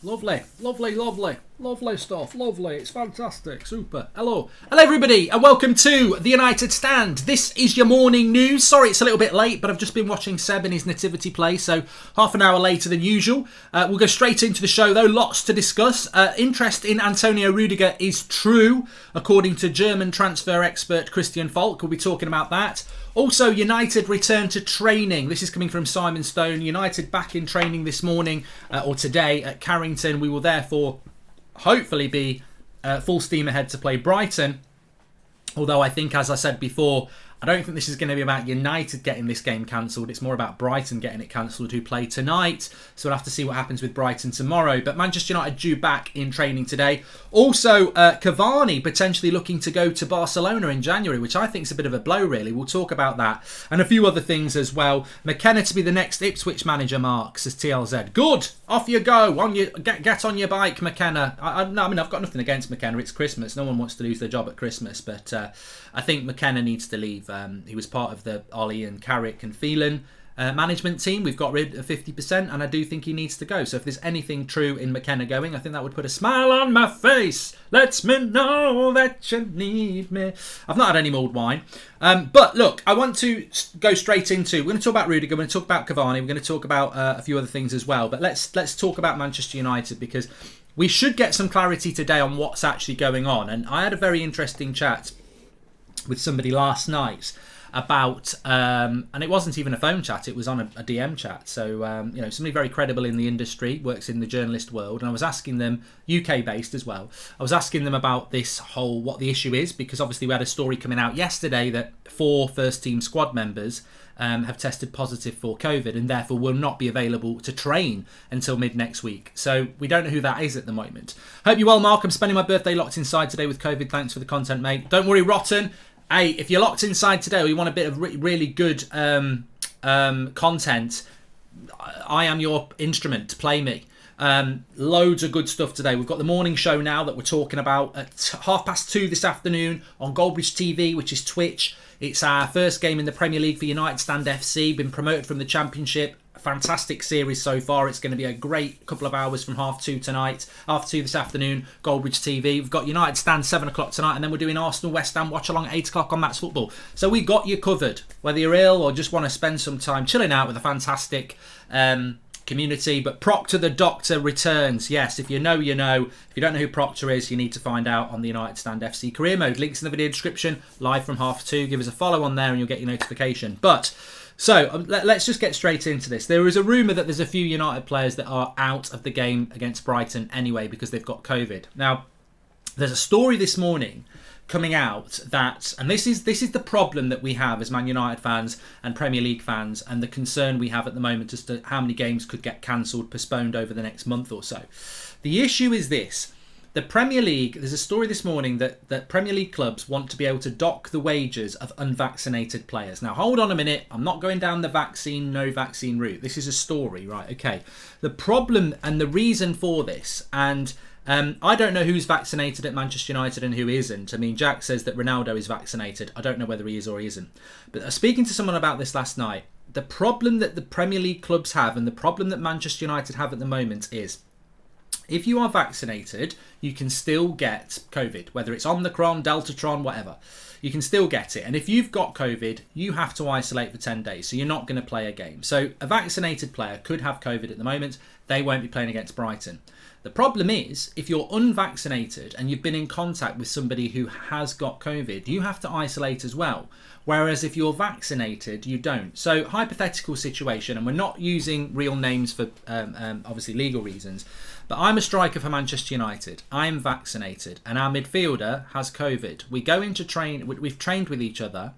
Lovely, lovely, lovely, lovely stuff. Lovely, it's fantastic, super. Hello everybody, and welcome to the United Stand. This is your morning news. Sorry, it's a little bit late, but I've just been watching Seb in his nativity play, so half an hour later than usual. We'll go straight into the show, though. Lots to discuss. Interest in Antonio Rudiger is true, according to German transfer expert Christian Falk. We'll be talking about that. Also, United return to training. This is coming from Simon Stone. United back in training this morning or today at Carrington. We will therefore hopefully be full steam ahead to play Brighton. Although I think, as I said before, I don't think this is going to be about United getting this game cancelled. It's more about Brighton getting it cancelled, who play tonight. So we'll have to see what happens with Brighton tomorrow. But Manchester United due back in training today. Also, Cavani potentially looking to go to Barcelona in January, which I think is a bit of a blow, really. We'll talk about that. And a few other things as well. McKenna to be the next Ipswich manager, Mark, says TLZ. Good. Off you go. Get on your bike, McKenna. I mean, I've got nothing against McKenna. It's Christmas. No one wants to lose their job at Christmas. But I think McKenna needs to leave. He was part of the Ollie and Carrick and Phelan management team. We've got rid of 50%, and I do think he needs to go. So if there's anything true in McKenna going, I think that would put a smile on my face. Lets me know that you need me. I've not had any mulled wine. But look, I want to go straight into... We're going to talk about Rudiger, we're going to talk about Cavani, we're going to talk about a few other things as well. But let's talk about Manchester United, because we should get some clarity today on what's actually going on. And I had a very interesting chat with somebody last night about, and it wasn't even a phone chat, it was on a DM chat. So, somebody very credible in the industry, works in the journalist world. And I was asking them, UK based as well, I was asking them about this whole, what the issue is, because obviously we had a story coming out yesterday that 4 first team squad members have tested positive for COVID and therefore will not be available to train until mid next week. So we don't know who that is at the moment. Hope you're well, Mark. I'm spending my birthday locked inside today with COVID. Thanks for the content, mate. Don't worry, Rotten. Hey, if you're locked inside today or you want a bit of really good content, I am your instrument. Play me. Loads of good stuff today. We've got the morning show now that we're talking about at 2:30 this afternoon on Goldbridge TV, which is Twitch. It's our first game in the Premier League for United Stand FC. Been promoted from the Championship. Fantastic series so far. It's going to be a great couple of hours from 2:30 tonight, 2:30 this afternoon, Goldbridge TV. We've got United Stand 7 o'clock tonight, and then we're doing Arsenal West Ham watch along at 8 o'clock on Matt's Football. So we got you covered, whether you're ill or just want to spend some time chilling out with a fantastic community. But Proctor the Doctor returns. Yes, if you know, you know. If you don't know who Proctor is, you need to find out on the United Stand FC career mode. Links in the video description, live from 2:30. Give us a follow on there and you'll get your notification. But so let's just get straight into this. There is a rumour that there's a few United players that are out of the game against Brighton anyway because they've got COVID. Now, there's a story this morning coming out that, and this is the problem that we have as Man United fans and Premier League fans, and the concern we have at the moment as to how many games could get cancelled, postponed over the next month or so. The issue is this. The Premier League, there's a story this morning that Premier League clubs want to be able to dock the wages of unvaccinated players. Now, hold on a minute. I'm not going down the vaccine, no vaccine route. This is a story, right? Okay. The problem and the reason for this, and I don't know who's vaccinated at Manchester United and who isn't. I mean, Jack says that Ronaldo is vaccinated. I don't know whether he is or he isn't. But I was speaking to someone about this last night. The problem that the Premier League clubs have and the problem that Manchester United have at the moment is, if you are vaccinated, you can still get COVID, whether it's Omicron, Deltatron, whatever. You can still get it. And if you've got COVID, you have to isolate for 10 days. So you're not going to play a game. So a vaccinated player could have COVID at the moment. They won't be playing against Brighton. The problem is, if you're unvaccinated and you've been in contact with somebody who has got COVID, you have to isolate as well. Whereas if you're vaccinated, you don't. So hypothetical situation, and we're not using real names for obviously legal reasons, but I'm a striker for Manchester United. I'm vaccinated and our midfielder has COVID. We go into train, we've trained with each other,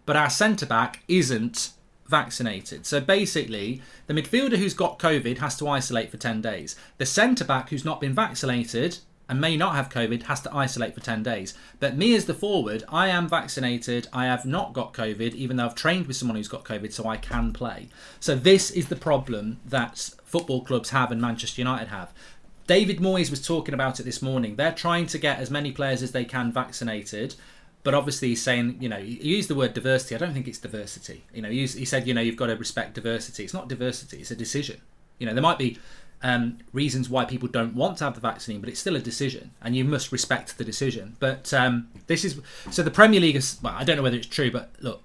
but our centre-back isn't vaccinated. So basically, the midfielder who's got COVID has to isolate for 10 days. The centre-back who's not been vaccinated and may not have COVID has to isolate for 10 days. But me as the forward, I am vaccinated. I have not got COVID, even though I've trained with someone who's got COVID, so I can play. So this is the problem that football clubs have and Manchester United have. David Moyes was talking about it this morning. They're trying to get as many players as they can vaccinated. But obviously he's saying, he used the word diversity. I don't think it's diversity. He said, you've got to respect diversity. It's not diversity. It's a decision. There might be reasons why people don't want to have the vaccine, but it's still a decision, and you must respect the decision. But this is so the Premier League is. Well, I don't know whether it's true, but look,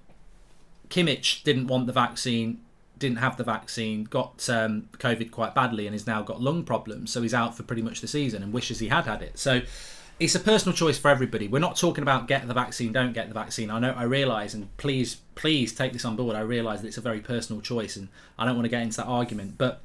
Kimmich didn't want the vaccine, didn't have the vaccine, got COVID quite badly, and has now got lung problems, so he's out for pretty much the season, and wishes he had it. So it's a personal choice for everybody. We're not talking about get the vaccine, don't get the vaccine. I realise, and please take this on board. I realise that it's a very personal choice, and I don't want to get into that argument. But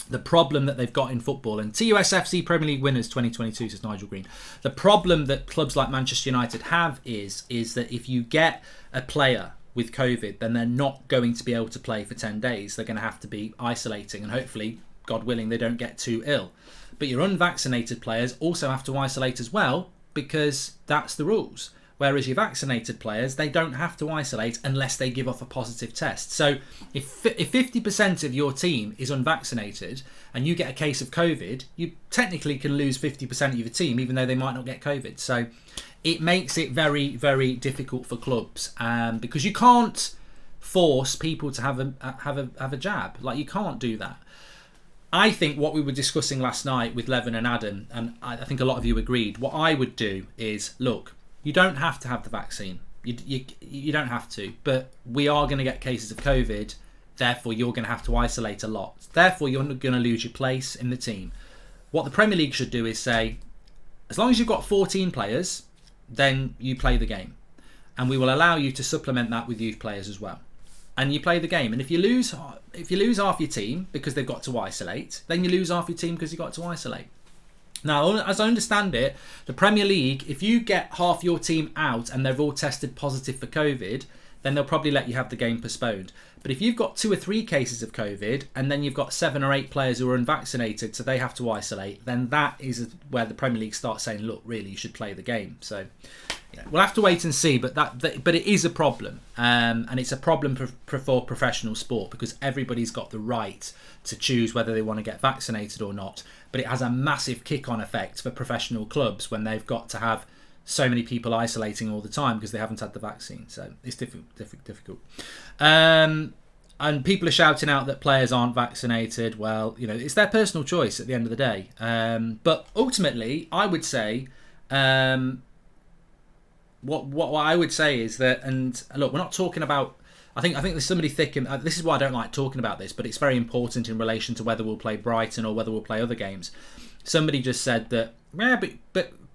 the problem that they've got in football, and TUSFC Premier League winners 2022, says Nigel Green. The problem that clubs like Manchester United have is that if you get a player with COVID, then they're not going to be able to play for 10 days. They're going to have to be isolating, and hopefully, God willing, they don't get too ill. But your unvaccinated players also have to isolate as well, because that's the rules. Whereas your vaccinated players, they don't have to isolate unless they give off a positive test. So if 50% of your team is unvaccinated and you get a case of COVID, you technically can lose 50% of your team, even though they might not get COVID. So it makes it very, very difficult for clubs, because you can't force people to have a jab. Like, you can't do that. I think what we were discussing last night with Levin and Adam, and I think a lot of you agreed, what I would do is, look, you don't have to have the vaccine. You don't have to, but we are going to get cases of COVID, therefore you're going to have to isolate a lot. Therefore, you're going to lose your place in the team. What the Premier League should do is say, as long as you've got 14 players, then you play the game. And we will allow you to supplement that with youth players as well. And you play the game. And if you lose half your team because they've got to isolate, then you lose half your team because you've got to isolate. Now, as I understand it, the Premier League, if you get half your team out and they've all tested positive for COVID, then they'll probably let you have the game postponed. But if you've got 2 or 3 cases of COVID and then you've got 7 or 8 players who are unvaccinated, so they have to isolate, then that is where the Premier League starts saying, look, really, you should play the game. So we'll have to wait and see, but it is a problem, and it's a problem for professional sport, because everybody's got the right to choose whether they want to get vaccinated or not. But it has a massive kick-on effect for professional clubs when they've got to have so many people isolating all the time because they haven't had the vaccine. So it's difficult. And people are shouting out that players aren't vaccinated. Well, it's their personal choice at the end of the day. But ultimately, I would say, what I would say is that, and look, we're not talking about. I think there's somebody thick, and this is why I don't like talking about this, but it's very important in relation to whether we'll play Brighton or whether we'll play other games. Somebody just said that, yeah,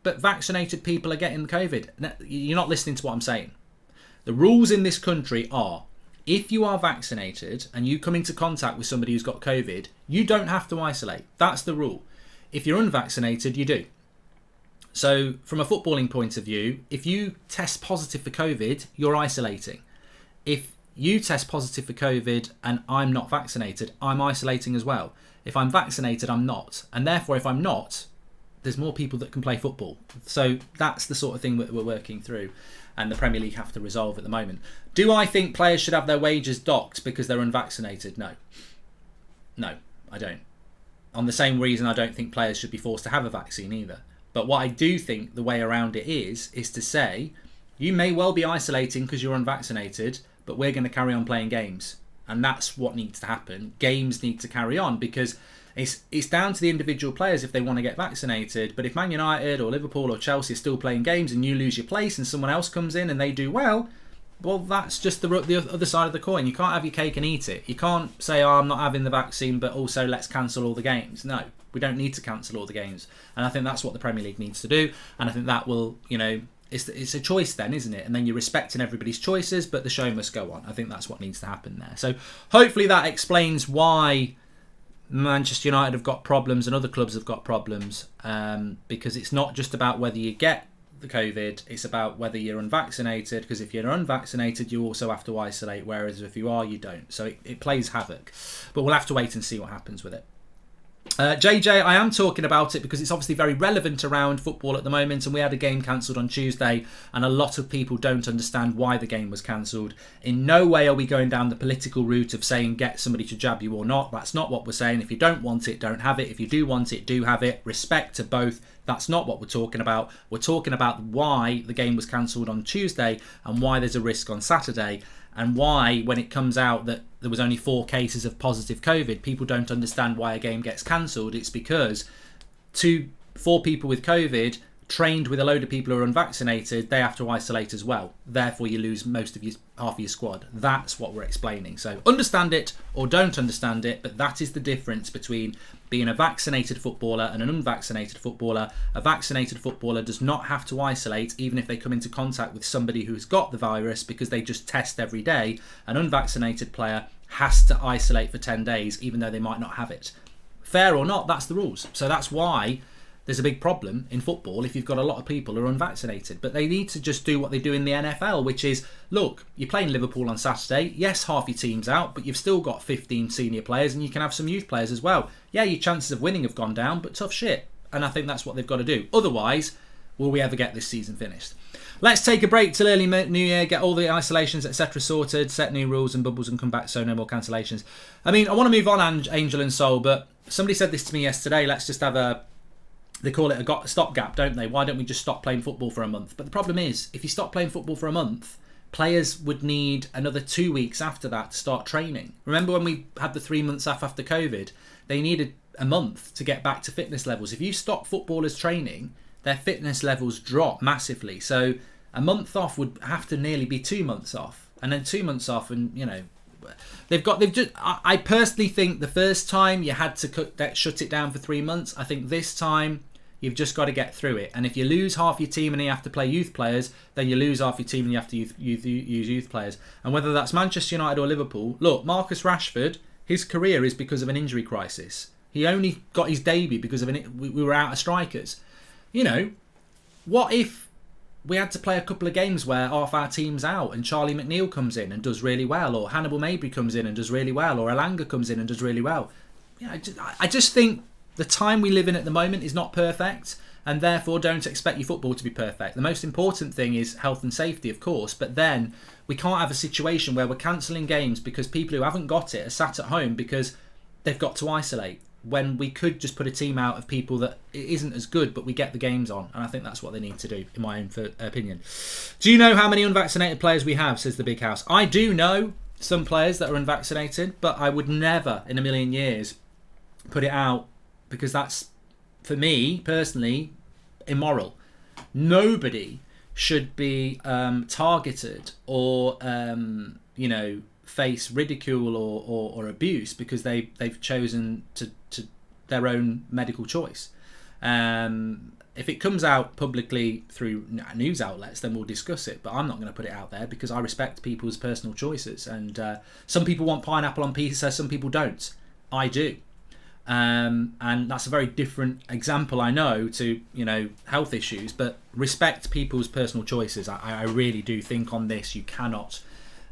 but vaccinated people are getting COVID. No, you're not listening to what I'm saying. The rules in this country are, if you are vaccinated and you come into contact with somebody who's got COVID, you don't have to isolate. That's the rule. If you're unvaccinated, you do. So from a footballing point of view, if you test positive for COVID, you're isolating. If you test positive for COVID and I'm not vaccinated, I'm isolating as well. If I'm vaccinated, I'm not. And therefore, if I'm not, there's more people that can play football. So that's the sort of thing that we're working through, and the Premier League have to resolve at the moment. Do I think players should have their wages docked because they're unvaccinated? No, I don't. On the same reason, I don't think players should be forced to have a vaccine either. But what I do think the way around it is to say, you may well be isolating because you're unvaccinated, but we're going to carry on playing games. And that's what needs to happen. Games need to carry on, because it's down to the individual players if they want to get vaccinated. But if Man United or Liverpool or Chelsea are still playing games and you lose your place and someone else comes in and they do well, that's just the other side of the coin. You can't have your cake and eat it. You can't say, I'm not having the vaccine, but also let's cancel all the games. No, we don't need to cancel all the games. And I think that's what the Premier League needs to do. And I think that will, it's a choice then, isn't it? And then you're respecting everybody's choices, but the show must go on. I think that's what needs to happen there. So hopefully that explains why Manchester United have got problems and other clubs have got problems, because it's not just about whether you get the COVID, it's about whether you're unvaccinated, because if you're unvaccinated you also have to isolate, whereas if you are, you don't. So it plays havoc, but we'll have to wait and see what happens with it. JJ, I am talking about it because it's obviously very relevant around football at the moment, and we had a game cancelled on Tuesday and a lot of people don't understand why the game was cancelled. In no way are we going down the political route of saying get somebody to jab you or not. That's not what we're saying. If you don't want it, don't have it. If you do want it, do have it. Respect to both. That's not what we're talking about. We're talking about why the game was cancelled on Tuesday and why there's a risk on Saturday. and why, when it comes out that there was only 4 cases of positive COVID, people don't understand why a game gets cancelled. It's because 4 people with COVID trained with a load of people who are unvaccinated, they have to isolate as well. Therefore, you lose half of your squad. That's what we're explaining. So understand it or don't understand it, but that is the difference between being a vaccinated footballer and an unvaccinated footballer. A vaccinated footballer does not have to isolate even if they come into contact with somebody who's got the virus, because they just test every day. An unvaccinated player has to isolate for 10 days even though they might not have it. Fair or not, that's the rules. So that's why there's a big problem in football if you've got a lot of people who are unvaccinated. But they need to just do what they do in the NFL, which is, look, you're playing Liverpool on Saturday. Yes, half your team's out, but you've still got 15 senior players and you can have some youth players as well. Yeah, your chances of winning have gone down, but tough shit. And I think that's what they've got to do. Otherwise, will we ever get this season finished? Let's take a break till early New Year, get all the isolations, etc. sorted, set new rules and bubbles and come back so no more cancellations. I mean, I want to move on, Angel and Soul, but somebody said this to me yesterday. Let's just have they call it a stopgap, don't they? Why don't we just stop playing football for a month? But the problem is, if you stop playing football for a month, players would need another 2 weeks after that to start training. Remember when we had the 3 months off after COVID? They needed a month to get back to fitness levels. If you stop footballers training, their fitness levels drop massively. So a month off would have to nearly be 2 months off. And then 2 months off, and I personally think the first time you had to shut it down for 3 months. I think this time you've just got to get through it. And if you lose half your team and you have to play youth players, then you lose half your team and you have to use youth players. And whether that's Manchester United or Liverpool, look, Marcus Rashford, his career is because of an injury crisis. He only got his debut because we were out of strikers. What if we had to play a couple of games where half our team's out and Charlie McNeil comes in and does really well, or Hannibal Mabry comes in and does really well, or Elanga comes in and does really well? I just think the time we live in at the moment is not perfect, and therefore don't expect your football to be perfect. The most important thing is health and safety, of course, but then we can't have a situation where we're cancelling games because people who haven't got it are sat at home because they've got to isolate, when we could just put a team out of people that it isn't as good, but we get the games on. And I think that's what they need to do, in my own opinion. Do you know how many unvaccinated players we have, says the Big House? I do know some players that are unvaccinated, but I would never in a million years put it out, because that's, for me personally, immoral. Nobody should be targeted or face ridicule or abuse because they've chosen to their own medical choice. If it comes out publicly through news outlets, then we'll discuss it, but I'm not going to put it out there because I respect people's personal choices. And some people want pineapple on pizza, some people don't. I do. And that's a very different example, I know, to health issues, but respect people's personal choices. I really do think on this you cannot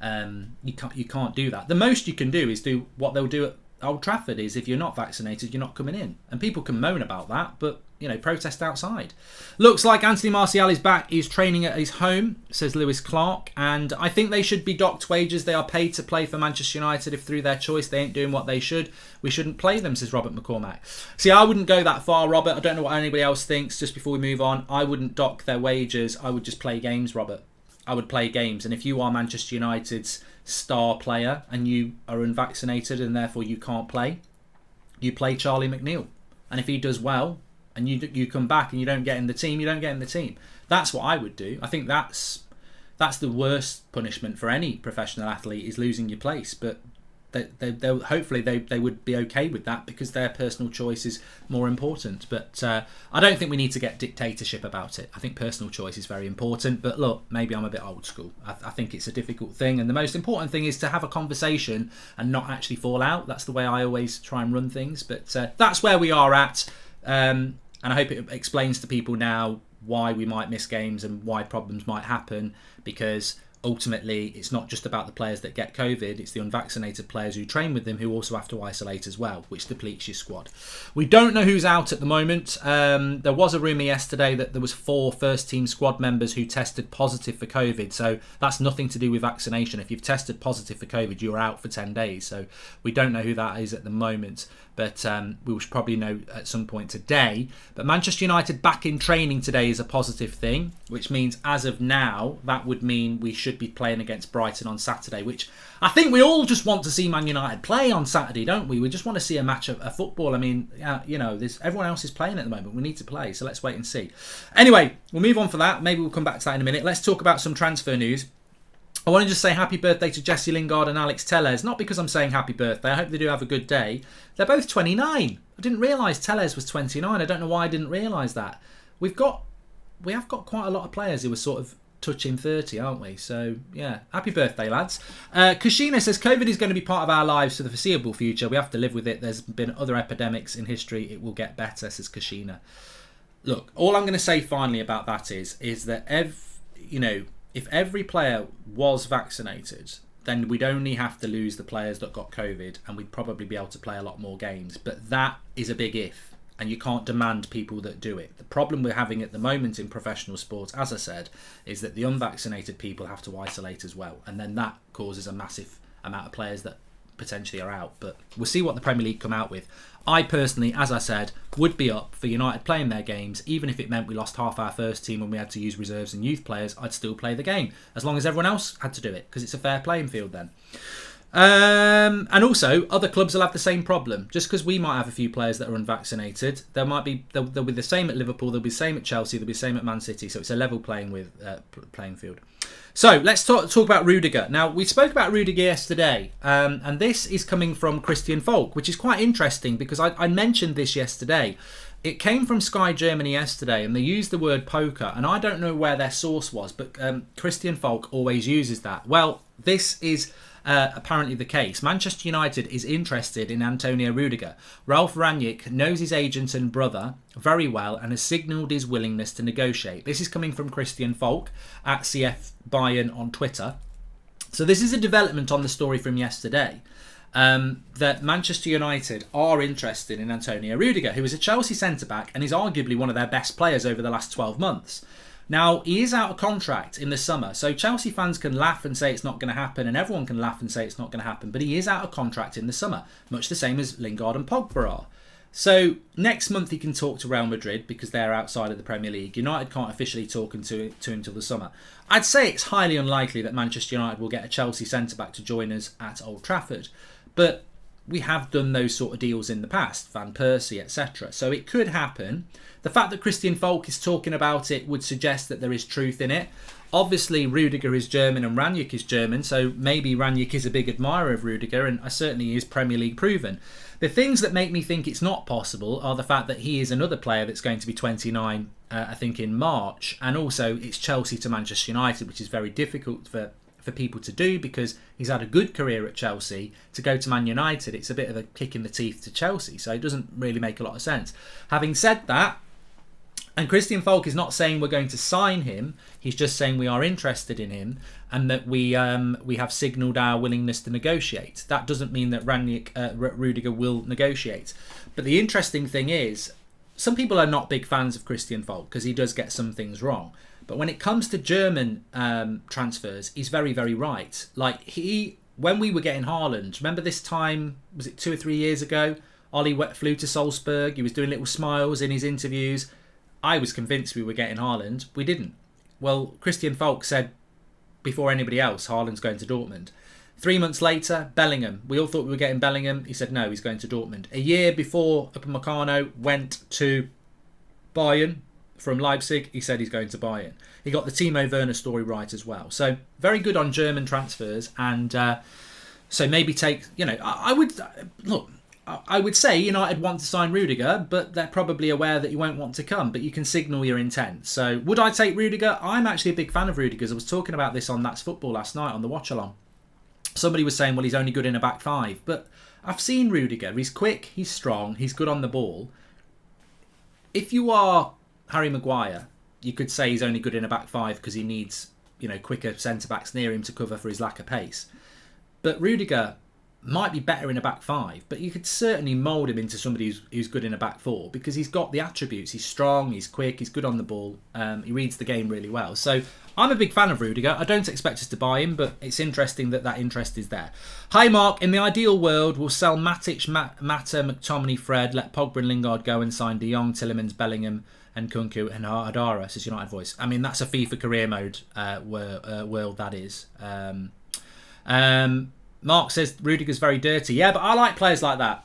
you can't do that. The most you can do is do what they'll do at Old Trafford, is if you're not vaccinated, you're not coming in. And people can moan about that, but protest outside. Looks like Anthony Martial is back. He's training at his home, says Lewis Clark, and I think they should be docked wages. They are paid to play for Manchester United. If through their choice they ain't doing what they should, we shouldn't play them, says Robert McCormack. See, I wouldn't go that far, Robert. I don't know what anybody else thinks. Just before we move on, I wouldn't dock their wages. I would just play games, Robert. I would play games. And if you are Manchester United's star player and you are unvaccinated and therefore you can't play, you play Charlie McNeil. And if he does well and you come back and you don't get in the team, you don't get in the team. That's what I would do. I think that's the worst punishment for any professional athlete, is losing your place. But they'll hopefully they would be okay with that because their personal choice is more important. But I don't think we need to get dictatorship about it. I think personal choice is very important. But look, maybe I'm a bit old school. I think it's a difficult thing, and the most important thing is to have a conversation and not actually fall out. That's the way I always try and run things. But that's where we are at, and I hope it explains to people now why we might miss games and why problems might happen, because ultimately it's not just about the players that get COVID, it's the unvaccinated players who train with them who also have to isolate as well, which depletes your squad. We don't know who's out at the moment. There was a rumour yesterday that there was 4 first team squad members who tested positive for COVID, so that's nothing to do with vaccination. If you've tested positive for COVID, you're out for 10 days, so we don't know who that is at the moment. but we will probably know at some point today. But Manchester United back in training today is a positive thing, which means as of now, that would mean we should be playing against Brighton on Saturday, which I think we all just want to see Man United play on Saturday, don't we? We just want to see a match of football. I mean, everyone else is playing at the moment. We need to play, so let's wait and see. Anyway, we'll move on for that. Maybe we'll come back to that in a minute. Let's talk about some transfer news. I want to just say happy birthday to Jesse Lingard and Alex Telles. Not because I'm saying happy birthday. I hope they do have a good day. They're both 29. I didn't realise Telles was 29. I don't know why I didn't realise that. We have got quite a lot of players who are sort of touching 30, aren't we? So, yeah. Happy birthday, lads. Kushina says, COVID is going to be part of our lives for the foreseeable future. We have to live with it. There's been other epidemics in history. It will get better, says Kushina. Look, all I'm going to say finally about that is that if every player was vaccinated, then we'd only have to lose the players that got COVID and we'd probably be able to play a lot more games. But that is a big if, and you can't demand people that do it. The problem we're having at the moment in professional sports, as I said, is that the unvaccinated people have to isolate as well. And then that causes a massive amount of players that potentially are out. But we'll see what the Premier League come out with. I personally, as I said, would be up for United playing their games, even if it meant we lost half our first team and we had to use reserves and youth players. I'd still play the game, as long as everyone else had to do it, because it's a fair playing field then. And also, other clubs will have the same problem. Just because we might have a few players that are unvaccinated, they'll be the same at Liverpool, they'll be the same at Chelsea, they'll be the same at Man City. So it's a level playing field. So let's talk about Rudiger. Now, we spoke about Rudiger yesterday, and this is coming from Christian Falk, which is quite interesting because I mentioned this yesterday. It came from Sky Germany yesterday, and they used the word poker, and I don't know where their source was, but Christian Falk always uses that. Well, this is apparently the case. Manchester United is interested in Antonio Rudiger. Ralf Rangnick knows his agent and brother very well and has signalled his willingness to negotiate. This is coming from Christian Falk at CF Bayern on Twitter. So this is a development on the story from yesterday. That Manchester United are interested in Antonio Rudiger, who is a Chelsea centre-back and is arguably one of their best players over the last 12 months. Now, he is out of contract in the summer, so Chelsea fans can laugh and say it's not going to happen, and everyone can laugh and say it's not going to happen, but he is out of contract in the summer, much the same as Lingard and Pogba are. So, next month he can talk to Real Madrid because they're outside of the Premier League. United can't officially talk to him until the summer. I'd say it's highly unlikely that Manchester United will get a Chelsea centre-back to join us at Old Trafford, but we have done those sort of deals in the past, Van Persie, etc. So it could happen. The fact that Christian Falk is talking about it would suggest that there is truth in it. Obviously, Rudiger is German and Rangnick is German, so maybe Rangnick is a big admirer of Rudiger, and certainly is Premier League proven. The things that make me think it's not possible are the fact that he is another player that's going to be 29, I think, in March, and also it's Chelsea to Manchester United, which is very difficult for people to do because he's had a good career at Chelsea. To go to Man United, it's a bit of a kick in the teeth to Chelsea, so it doesn't really make a lot of sense. Having said that, and Christian Falk is not saying we're going to sign him, he's just saying we are interested in him and that we have signalled our willingness to negotiate. That doesn't mean that Rudiger will negotiate. But the interesting thing is, some people are not big fans of Christian Falk because he does get some things wrong. But when it comes to German transfers, he's very, very right. Like when we were getting Haaland, remember this time, was it 2 or 3 years ago? Ollie flew to Salzburg. He was doing little smiles in his interviews. I was convinced we were getting Haaland. We didn't. Well, Christian Falk said before anybody else, Haaland's going to Dortmund. 3 months later, Bellingham. We all thought we were getting Bellingham. He said no, he's going to Dortmund. A year before Upamecano went to Bayern from Leipzig, he said he's going to Bayern. He got the Timo Werner story right as well. So very good on German transfers, and so maybe take. I would say United want to sign Rudiger, but they're probably aware that you won't want to come, but you can signal your intent. So would I take Rudiger? I'm actually a big fan of Rudiger's. I was talking about this on That's Football last night on the watch along. Somebody was saying, well, he's only good in a back five, but I've seen Rudiger. He's quick, he's strong, he's good on the ball. If you are Harry Maguire, you could say he's only good in a back five because he needs, quicker centre-backs near him to cover for his lack of pace. But Rudiger, might be better in a back five, but you could certainly mould him into somebody who's good in a back four because he's got the attributes. He's strong, he's quick, he's good on the ball, he reads the game really well. So I'm a big fan of Rudiger. I don't expect us to buy him, but it's interesting that interest is there. Hi Mark, in the ideal world, we'll sell Matic, Mata, McTominay, Fred, let Pogba and Lingard go and sign De Jong, Tillemans, Bellingham and Kunku and Adara, says United Voice. I mean, that's a FIFA career mode world, that is. Mark says Rudiger's very dirty. Yeah, but I like players like that.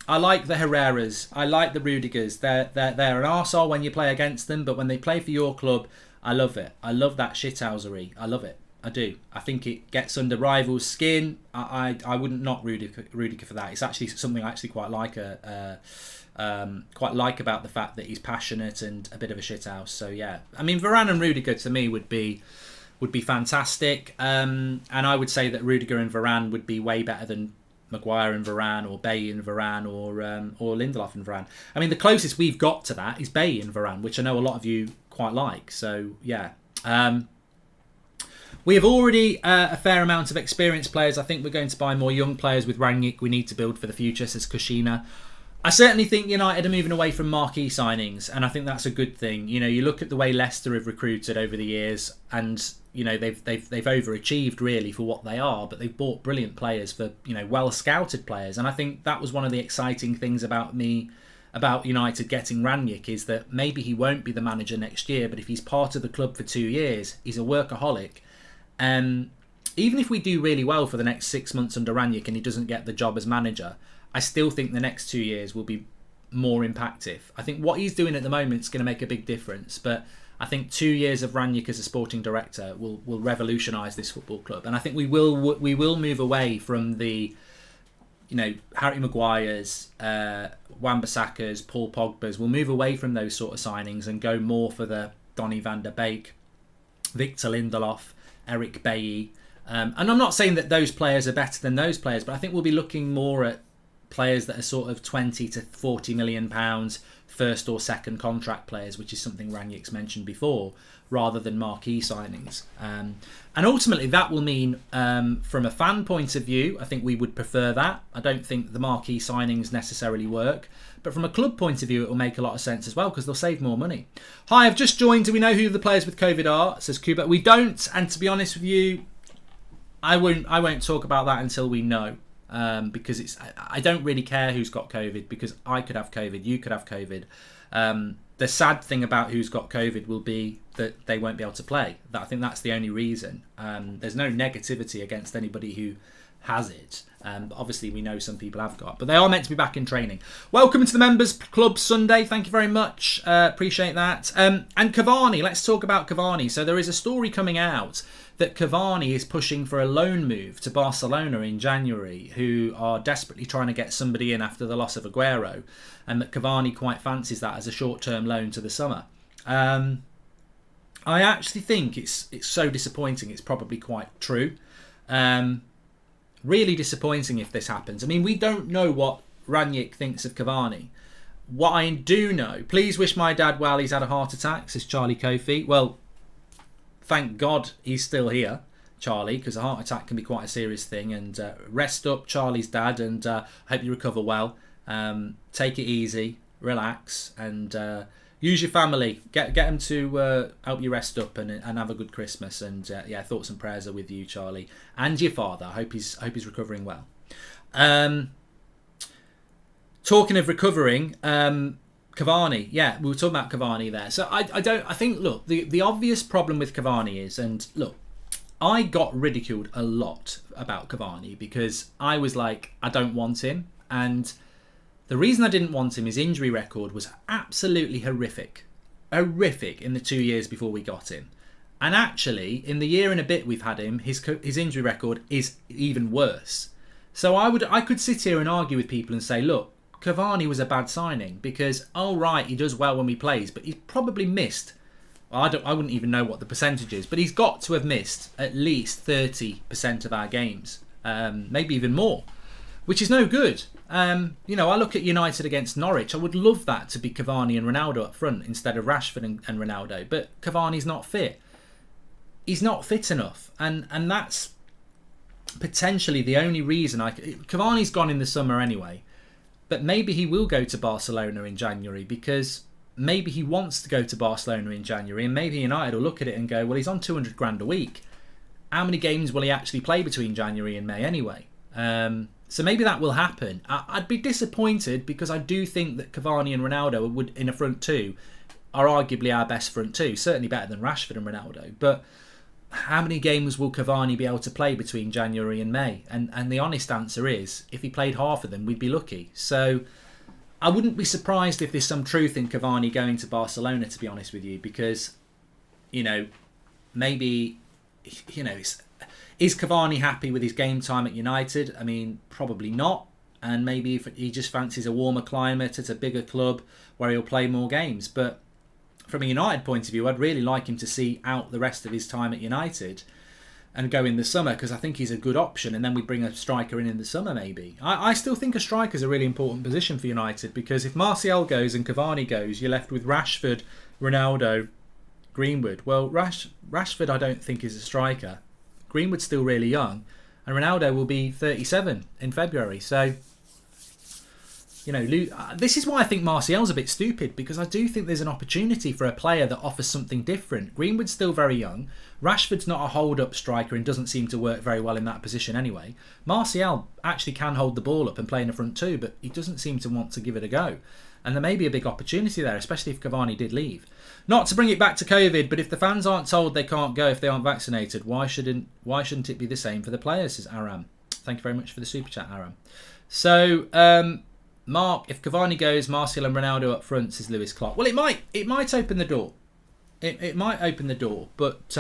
I like the Herreras. I like the Rudigers. They're an arsehole when you play against them, but when they play for your club, I love it. I love that shithousery. I love it. I do. I think it gets under rivals' skin. I wouldn't knock Rudiger for that. It's actually something I actually quite like about the fact that he's passionate and a bit of a shithouse. So yeah, I mean Varane and Rudiger to me would be fantastic. And I would say that Rudiger and Varane would be way better than Maguire and Varane, or Bailly and Varane, or Lindelof and Varane. I mean, the closest we've got to that is Bailly and Varane, which I know a lot of you quite like. So yeah, we have already a fair amount of experienced players. I think we're going to buy more young players with Rangnick. We need to build for the future, says Kushina. I certainly think United are moving away from marquee signings, and I think that's a good thing. You know, you look at the way Leicester have recruited over the years, and you know they've overachieved really for what they are, but they've bought brilliant players for well scouted players, and I think that was one of the exciting things about United getting Rangnick is that maybe he won't be the manager next year, but if he's part of the club for 2 years, he's a workaholic. Even if we do really well for the next 6 months under Rangnick and he doesn't get the job as manager, I still think the next 2 years will be more impactful. I think what he's doing at the moment is going to make a big difference, but I think 2 years of Rangnick as a sporting director will revolutionise this football club, and I think we will move away from the Harry Maguire's, Wan-Bissaka's, Paul Pogba's. We'll move away from those sort of signings and go more for the Donny van der Beek, Victor Lindelof, Eric Bailly. And I'm not saying that those players are better than those players, but I think we'll be looking more at players that are sort of 20 to 40 million pounds first or second contract players, which is something Rangnick's mentioned before, rather than marquee signings. And ultimately that will mean, from a fan point of view, I think we would prefer that. I don't think the marquee signings necessarily work, but from a club point of view it will make a lot of sense as well because they'll save more money. Hi, I've just joined. Do we know who the players with COVID are? Says Cuba. We don't, and to be honest with you, I won't talk about that until we know. Because I don't really care who's got COVID, because I could have COVID, you could have COVID. The sad thing about who's got COVID will be that they won't be able to play. I think that's the only reason. There's no negativity against anybody who has it. But obviously we know some people have got, but they are meant to be back in training. Welcome to the Members Club Sunday. Thank you very much. Appreciate that. And Cavani, let's talk about Cavani. So there is a story coming out that Cavani is pushing for a loan move to Barcelona in January, who are desperately trying to get somebody in after the loss of Aguero, and that Cavani quite fancies that as a short-term loan to the summer. I actually think it's so disappointing. It's probably quite true. Really disappointing if this happens. I mean, we don't know what Rangnick thinks of Cavani. What I do know, please wish my dad well, he's had a heart attack, says Charlie Kofi. Well, thank God he's still here, Charlie, because a heart attack can be quite a serious thing. And rest up, Charlie's dad, and I hope you recover well. Take it easy, relax, and use your family. Get them to help you rest up and have a good Christmas. And yeah, thoughts and prayers are with you, Charlie, and your father. I hope he's recovering well. Talking of recovering, Cavani, yeah, we were talking about Cavani there. So I think, look, the obvious problem with Cavani is, and look, I got ridiculed a lot about Cavani because I was like, I don't want him. And the reason I didn't want him, his injury record was absolutely horrific in the 2 years before we got him. And actually, in the year and a bit we've had him, his injury record is even worse. So I could sit here and argue with people and say, look, Cavani was a bad signing because, oh right, he does well when he plays, but he's probably missed, I wouldn't even know what the percentage is, but he's got to have missed at least 30% of our games, maybe even more, which is no good. I look at United against Norwich. I would love that to be Cavani and Ronaldo up front instead of Rashford and Ronaldo, but Cavani's not fit. He's not fit enough, and that's potentially the only reason Cavani's gone in the summer anyway, but maybe he will go to Barcelona in January, because maybe he wants to go to Barcelona in January, and maybe United will look at it and go, well, he's on 200 grand a week. How many games will he actually play between January and May anyway? So maybe that will happen. I'd be disappointed, because I do think that Cavani and Ronaldo would, in a front two, are arguably our best front two. Certainly better than Rashford and Ronaldo. But how many games will Cavani be able to play between January and May? And the honest answer is, if he played half of them, we'd be lucky. So I wouldn't be surprised if there's some truth in Cavani going to Barcelona, to be honest with you, because, maybe, is Cavani happy with his game time at United? I mean, probably not. And maybe if he just fancies a warmer climate at a bigger club where he'll play more games. But from a United point of view, I'd really like him to see out the rest of his time at United and go in the summer, because I think he's a good option, and then we bring a striker in the summer maybe. I still think a striker is a really important position for United, because if Martial goes and Cavani goes, you're left with Rashford, Ronaldo, Greenwood. Well, Rashford I don't think is a striker. Greenwood's still really young, and Ronaldo will be 37 in February. So, this is why I think Martial's a bit stupid, because I do think there's an opportunity for a player that offers something different. Greenwood's still very young. Rashford's not a hold-up striker and doesn't seem to work very well in that position anyway. Martial actually can hold the ball up and play in the front two, but he doesn't seem to want to give it a go. And there may be a big opportunity there, especially if Cavani did leave. Not to bring it back to COVID, but if the fans aren't told they can't go if they aren't vaccinated, why shouldn't it be the same for the players, says Aram. Thank you very much for the super chat, Aram. So, Mark, if Cavani goes, Martial and Ronaldo up front, says Lewis Clark. Well, it might open the door. It might open the door, but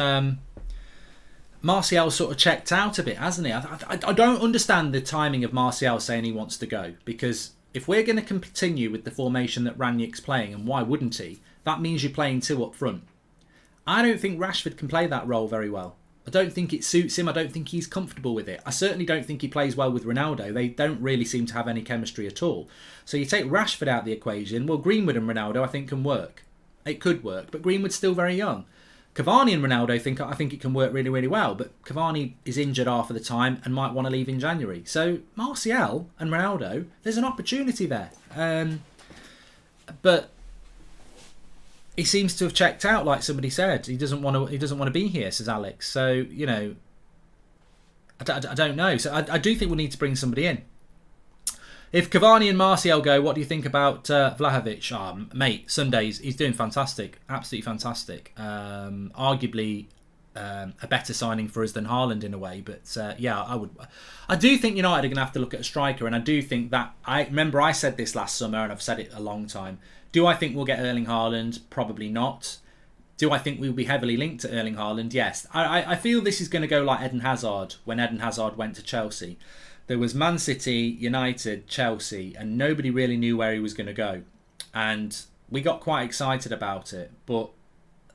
Martial sort of checked out a bit, hasn't he? I don't understand the timing of Martial saying he wants to go, because if we're going to continue with the formation that Ranić's playing, and why wouldn't he, that means you're playing two up front. I don't think Rashford can play that role very well. I don't think it suits him. I don't think he's comfortable with it. I certainly don't think he plays well with Ronaldo. They don't really seem to have any chemistry at all. So you take Rashford out of the equation. Well, Greenwood and Ronaldo I think can work. It could work, but Greenwood's still very young. Cavani and Ronaldo I think it can work really, really well, but Cavani is injured half of the time and might want to leave in January. So Martial and Ronaldo, there's an opportunity there. But he seems to have checked out, like somebody said. He doesn't want to be here, says Alex. So, I don't know. So I do think we'll need to bring somebody in. If Cavani and Martial go, what do you think about Vlahovic? Mate, Sundays, he's doing fantastic. Absolutely fantastic. Arguably a better signing for us than Haaland in a way. But I do think United are going to have to look at a striker. And I do think that, I remember I said this last summer, and I've said it a long time. Do I think we'll get Erling Haaland? Probably not. Do I think we'll be heavily linked to Erling Haaland? Yes. I feel this is going to go like Eden Hazard, when Eden Hazard went to Chelsea. There was Man City, United, Chelsea, and nobody really knew where he was going to go. And we got quite excited about it, but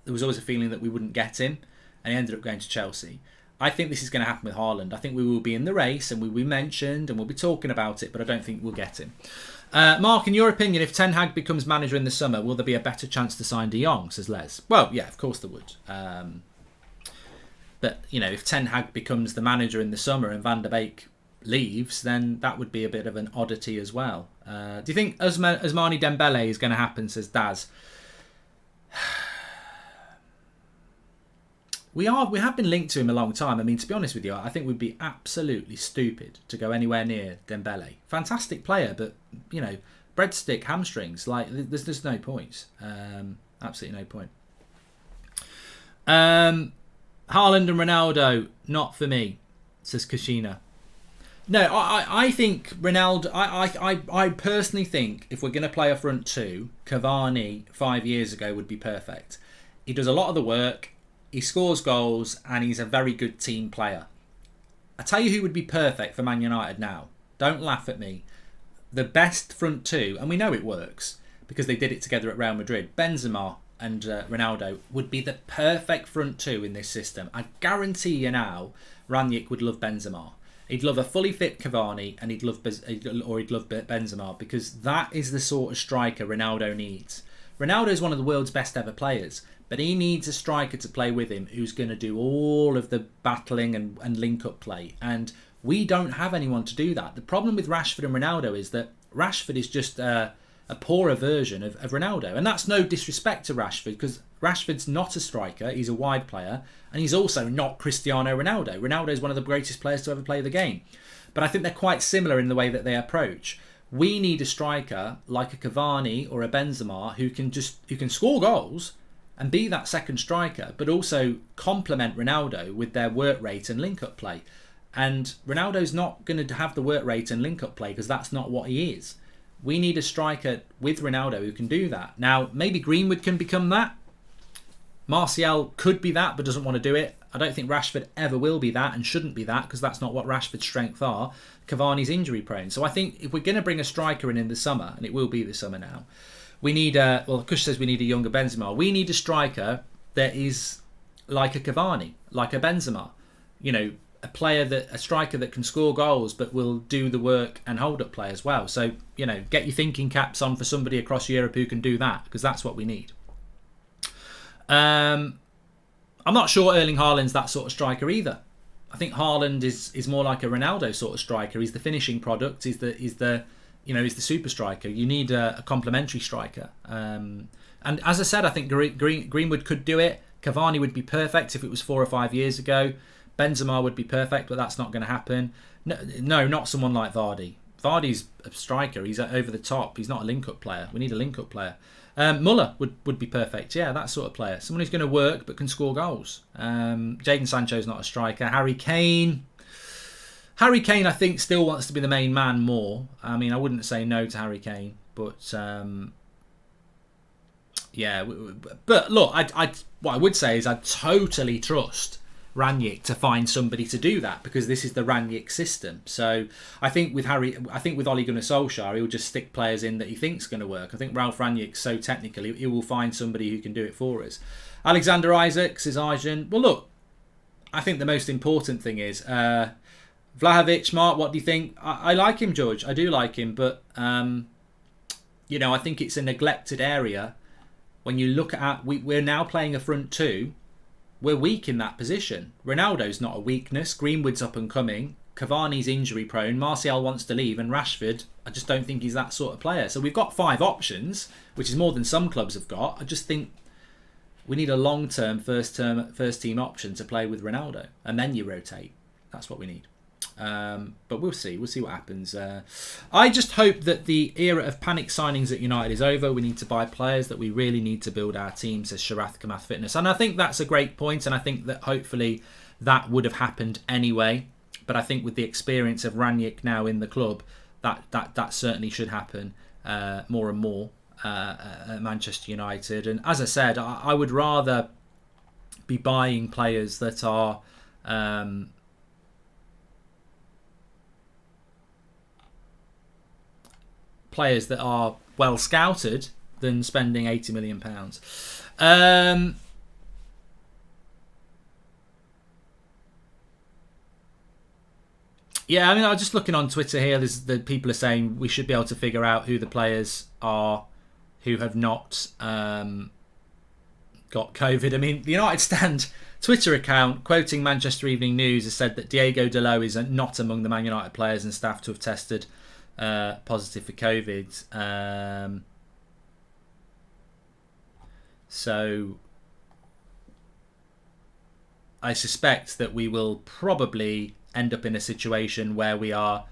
there was always a feeling that we wouldn't get him, and he ended up going to Chelsea. I think this is going to happen with Haaland. I think we will be in the race, and we'll be mentioned, and we'll be talking about it, but I don't think we'll get him. Mark, in your opinion, if Ten Hag becomes manager in the summer, will there be a better chance to sign De Jong, says Les? Well, yeah, of course there would. But, if Ten Hag becomes the manager in the summer and Van der Beek leaves, then that would be a bit of an oddity as well. Do you think Ousmane Dembele is going to happen, says Daz? We have been linked to him a long time. I mean, to be honest with you, I think we'd be absolutely stupid to go anywhere near Dembele. Fantastic player, but, breadstick, hamstrings, there's no point. Absolutely no point. Haaland and Ronaldo, not for me, says Kashina. No, I think Ronaldo, I personally think if we're going to play a front two, Cavani 5 years ago would be perfect. He does a lot of the work. He scores goals, and he's a very good team player. I tell you who would be perfect for Man United now. Don't laugh at me. The best front two, and we know it works because they did it together at Real Madrid. Benzema and Ronaldo would be the perfect front two in this system. I guarantee you now, Ranić would love Benzema. He'd love a fully fit Cavani, and he'd love Benzema, because that is the sort of striker Ronaldo needs. Ronaldo is one of the world's best ever players, but he needs a striker to play with him who's going to do all of the battling and link-up play. And We don't have anyone to do that. The problem with Rashford and Ronaldo is that Rashford is just a poorer version of Ronaldo. And that's no disrespect to Rashford, because Rashford's not a striker, he's a wide player, and he's also not Cristiano Ronaldo. Ronaldo is one of the greatest players to ever play the game. But I think they're quite similar in the way that they approach. We need a striker like a Cavani or a Benzema who can score goals and be that second striker, but also complement Ronaldo with their work rate and link-up play. And Ronaldo's not going to have the work rate and link-up play because that's not what he is. We need a striker with Ronaldo who can do that. Now, maybe Greenwood can become that. Martial could be that, but doesn't want to do it. I don't think Rashford ever will be that and shouldn't be that, because that's not what Rashford's strengths are. Cavani's injury prone. So I think if we're going to bring a striker in the summer, and it will be the summer now, we need Kush says we need a younger Benzema. We need a striker that is like a Cavani, like a Benzema. You know, a striker that can score goals but will do the work and hold up play as well. So, you know, get your thinking caps on for somebody across Europe who can do that, because that's what we need. I'm not sure Erling Haaland's that sort of striker either. I think Haaland is more like a Ronaldo sort of striker. He's the finishing product. He's the super striker. You need a complementary striker. And as I said, I think Greenwood could do it. Cavani would be perfect if it was 4 or 5 years ago. Benzema would be perfect, but that's not going to happen. No, not someone like Vardy. Vardy's a striker. He's over the top. He's not a link-up player. We need a link-up player. Muller would be perfect. Yeah, that sort of player. Someone who's going to work but can score goals. Jadon Sancho's not a striker. Harry Kane, I think, still wants to be the main man more. I mean, I wouldn't say no to Harry Kane, but yeah. But look, what I would say is I totally trust Rangnick to find somebody to do that, because this is the Rangnick system. So I think with Ole Gunnar Solskjaer, he'll just stick players in that he thinks going to work. I think Ralph Rangnick's so technical, he will find somebody who can do it for us. Alexander Isaacs is Arjun. Well, look, I think the most important thing is Vlahovic. Mark, what do you think? I like him, George. I do like him, but I think it's a neglected area. When you look at, we're now playing a front two. We're weak in that position. Ronaldo's not a weakness. Greenwood's up and coming. Cavani's injury prone. Martial wants to leave. And Rashford, I just don't think he's that sort of player. So we've got 5 options, which is more than some clubs have got. I just think we need a long-term first team option to play with Ronaldo. And then you rotate. That's what we need. But we'll see. We'll see what happens. I just hope that the era of panic signings at United is over. We need to buy players, that we really need to build our team, says Sharath Kamath Fitness. And I think that's a great point, and I think that hopefully that would have happened anyway. But I think with the experience of Rangnick now in the club, that certainly should happen more and more at Manchester United. And as I said, I would rather be buying players that are players that are well scouted than spending £80 million. Yeah, I mean, I was just looking on Twitter here. The people are saying we should be able to figure out who the players are who have not got COVID. I mean, the United Stand Twitter account, quoting Manchester Evening News, has said that Diego Dalot is not among the Man United players and staff to have tested positive for COVID. So I suspect that we will probably end up in a situation where we are,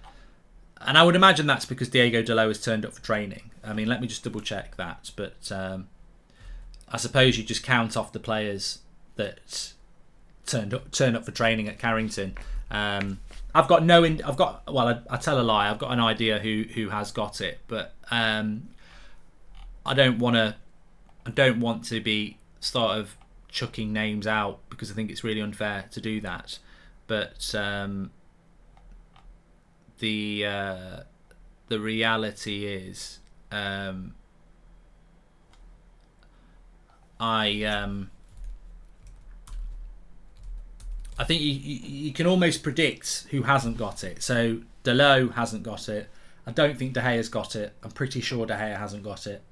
and I would imagine that's because Diego Dalot has turned up for training. I mean, let me just double check that, but I suppose you just count off the players that turn up for training at Carrington. I tell a lie. I've got an idea who has got it, but I don't want to be sort of chucking names out, because I think it's really unfair to do that. But the reality is, I think you can almost predict who hasn't got it. So Dalot hasn't got it. I don't think De Gea's got it. I'm pretty sure De Gea hasn't got it.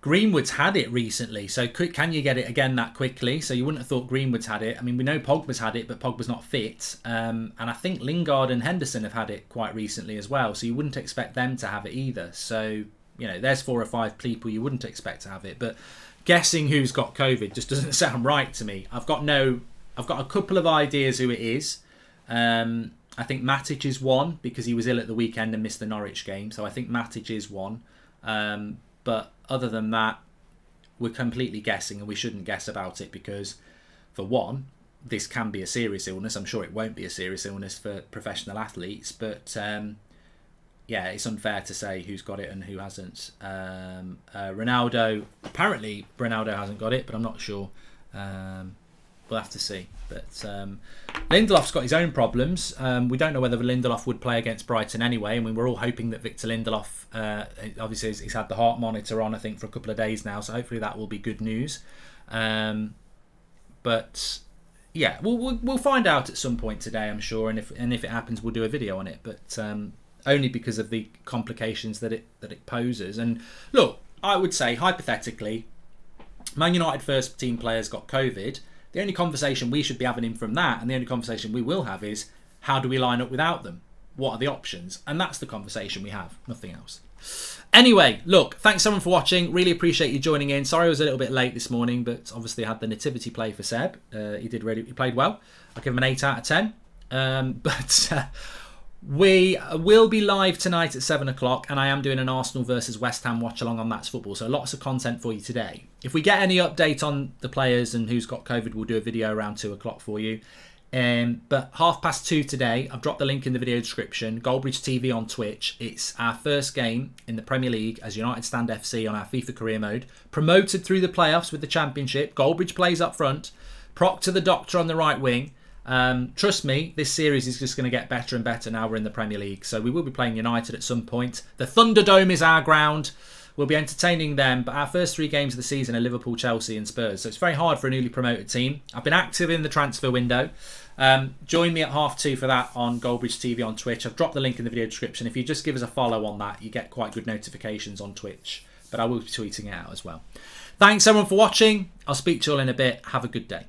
Greenwood's had it recently, so can you get it again that quickly? So you wouldn't have thought Greenwood's had it. I mean, we know Pogba's had it, but Pogba's not fit. And I think Lingard and Henderson have had it quite recently as well, so you wouldn't expect them to have it either. So, you know, there's 4 or 5 people you wouldn't expect to have it. But guessing who's got COVID just doesn't sound right to me. I've got a couple of ideas who it is. I think Matic is one, because he was ill at the weekend and missed the Norwich game. So I think Matic is one. But other than that, we're completely guessing, and we shouldn't guess about it because, for one, this can be a serious illness. I'm sure it won't be a serious illness for professional athletes, but yeah, it's unfair to say who's got it and who hasn't. Ronaldo, apparently Ronaldo hasn't got it, but I'm not sure. We'll have to see. But Lindelof's got his own problems. We don't know whether Lindelof would play against Brighton anyway. I mean, we're all hoping that Victor Lindelof, obviously he's had the heart monitor on, I think, for a couple of days now. So hopefully that will be good news. But yeah, we'll find out at some point today, I'm sure. And if it happens, we'll do a video on it. But only because of the complications that it poses. And look, I would say hypothetically, Man United first team players got COVID. The only conversation we should be having from that, and the only conversation we will have, is how do we line up without them? What are the options? And that's the conversation we have, nothing else. Anyway, look, thanks everyone for watching. Really appreciate you joining in. Sorry I was a little bit late this morning, but obviously I had the nativity play for Seb. He played well. I'll give him an 8 out of 10. We will be live tonight at 7 o'clock, and I am doing an Arsenal versus West Ham watch along on That's Football, so lots of content for you today. If we get any update on the players and who's got COVID, we'll do a video around 2 o'clock for you. But 2:30 today, I've dropped the link in the video description, Goldbridge TV on Twitch. It's our first game in the Premier League as United Stand FC on our FIFA career mode. Promoted through the playoffs with the Championship. Goldbridge plays up front. Proctor the Doctor on the right wing. Trust me, this series is just going to get better and better now we're in the Premier League. So we will be playing United at some point. The Thunderdome is our ground. We'll be entertaining them. But our first 3 games of the season are Liverpool, Chelsea and Spurs. So it's very hard for a newly promoted team. I've been active in the transfer window. Join me at 2:30 for that on Goldbridge TV on Twitch. I've dropped the link in the video description. If you just give us a follow on that, you get quite good notifications on Twitch. But I will be tweeting it out as well. Thanks everyone for watching. I'll speak to you all in a bit. Have a good day.